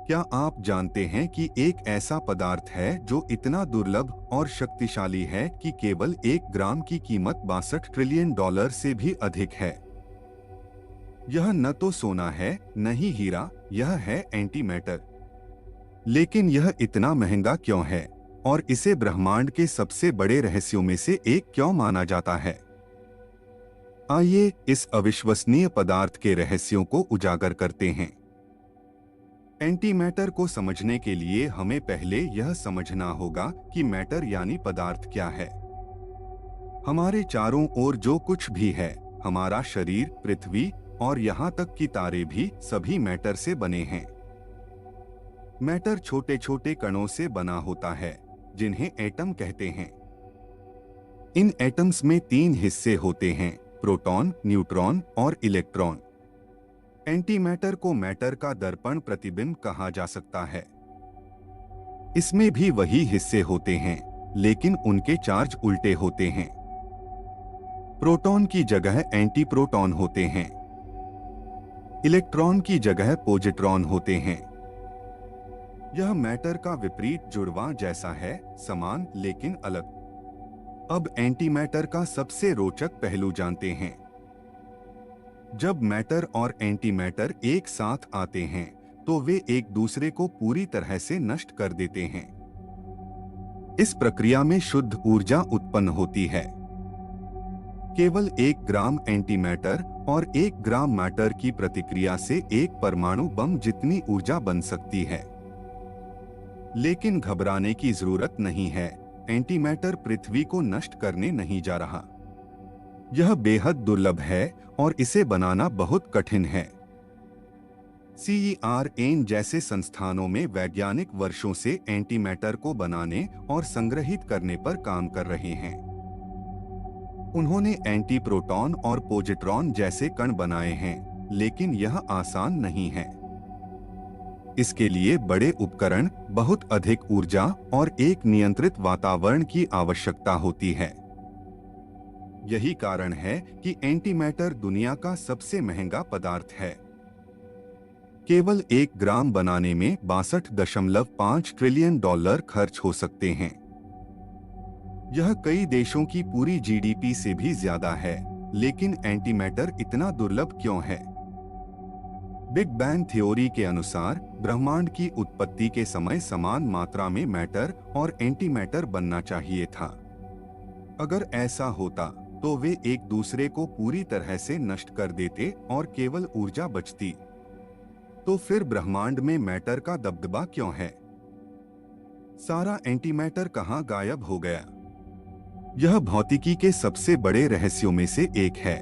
क्या आप जानते हैं कि एक ऐसा पदार्थ है जो इतना दुर्लभ और शक्तिशाली है कि केवल 1 ग्राम की कीमत 62 ट्रिलियन डॉलर से भी अधिक है। यह न तो सोना है, न ही हीरा, यह है एंटी मैटर। लेकिन यह इतना महंगा क्यों है और इसे ब्रह्मांड के सबसे बड़े रहस्यों में से एक क्यों माना जाता है? आइए इस अविश्वसनीय पदार्थ के रहस्यों को उजागर करते हैं। एंटी मैटर को समझने के लिए हमें पहले यह समझना होगा कि मैटर यानी पदार्थ क्या है। हमारे चारों ओर जो कुछ भी है, हमारा शरीर, पृथ्वी और यहाँ तक कि तारे भी, सभी मैटर से बने हैं। मैटर छोटे छोटे कणों से बना होता है जिन्हें एटम कहते हैं। इन एटम्स में 3 हिस्से होते हैं, प्रोटॉन, न्यूट्रॉन और इलेक्ट्रॉन। एंटी मैटर को मैटर का दर्पण प्रतिबिंब कहा जा सकता है। इसमें भी वही हिस्से होते हैं, लेकिन उनके चार्ज उल्टे होते हैं। प्रोटॉन की जगह एंटी प्रोटॉन होते हैं। इलेक्ट्रॉन की जगह पॉजिट्रॉन होते हैं। यह मैटर का विपरीत जुड़वां जैसा है, समान लेकिन अलग। अब एंटी मैटर का सबसे रोचक पहलू जानते हैं। जब मैटर और एंटी मैटर एक साथ आते हैं तो वे एक दूसरे को पूरी तरह से नष्ट कर देते हैं। इस प्रक्रिया में शुद्ध ऊर्जा उत्पन्न होती है। केवल 1 ग्राम एंटी मैटर और 1 ग्राम मैटर की प्रतिक्रिया से एक परमाणु बम जितनी ऊर्जा बन सकती है। लेकिन घबराने की जरूरत नहीं है, एंटी मैटर पृथ्वी को नष्ट करने नहीं जा रहा। यह बेहद दुर्लभ है और इसे बनाना बहुत कठिन है। CERN जैसे संस्थानों में वैज्ञानिक वर्षों से एंटी मैटर को बनाने और संग्रहित करने पर काम कर रहे हैं। उन्होंने एंटी प्रोटॉन और पॉजिट्रॉन जैसे कण बनाए हैं, लेकिन यह आसान नहीं है। इसके लिए बड़े उपकरण, बहुत अधिक ऊर्जा और एक नियंत्रित वातावरण की आवश्यकता होती है। यही कारण है कि एंटी मैटर दुनिया का सबसे महंगा पदार्थ है। केवल 1 ग्राम बनाने में 62.5 ट्रिलियन डॉलर खर्च हो सकते हैं। यह कई देशों की पूरी GDP से भी ज्यादा है। लेकिन एंटी मैटर इतना दुर्लभ क्यों है? बिग बैंग थ्योरी के अनुसार ब्रह्मांड की उत्पत्ति के समय समान मात्रा में मैटर और एंटी मैटर बनना चाहिए था। अगर ऐसा होता तो वे एक दूसरे को पूरी तरह से नष्ट कर देते और केवल ऊर्जा बचती। तो फिर ब्रह्मांड में मैटर का दबदबा क्यों है? सारा एंटी मैटर कहां गायब हो गया? यह भौतिकी के सबसे बड़े रहस्यों में से एक है।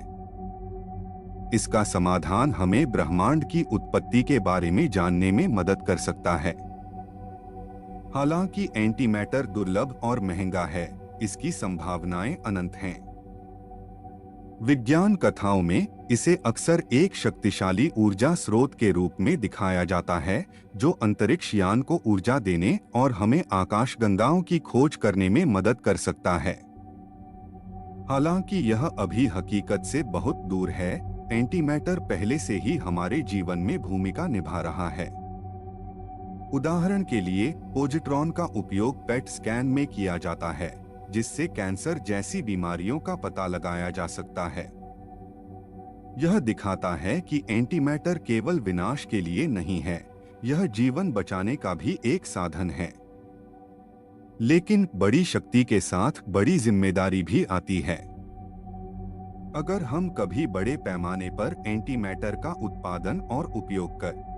इसका समाधान हमें ब्रह्मांड की उत्पत्ति के बारे में जानने में मदद कर सकता है। हालांकि एंटी मैटर दुर्लभ और महंगा है, इसकी संभावनाएं अनंत हैं। विज्ञान कथाओं में इसे अक्सर एक शक्तिशाली ऊर्जा स्रोत के रूप में दिखाया जाता है, जो अंतरिक्ष यान को ऊर्जा देने और हमें आकाशगंगाओं की खोज करने में मदद कर सकता है। हालांकि यह अभी हकीकत से बहुत दूर है। एंटी मैटर पहले से ही हमारे जीवन में भूमिका निभा रहा है। उदाहरण के लिए, पॉजिट्रॉन का उपयोग पेट स्कैन में किया जाता है, जिससे कैंसर जैसी बीमारियों का पता लगाया जा सकता है। यह दिखाता है कि एंटी मैटर केवल विनाश के लिए नहीं है, यह जीवन बचाने का भी एक साधन है। लेकिन बड़ी शक्ति के साथ बड़ी जिम्मेदारी भी आती है। अगर हम कभी बड़े पैमाने पर एंटी मैटर का उत्पादन और उपयोग कर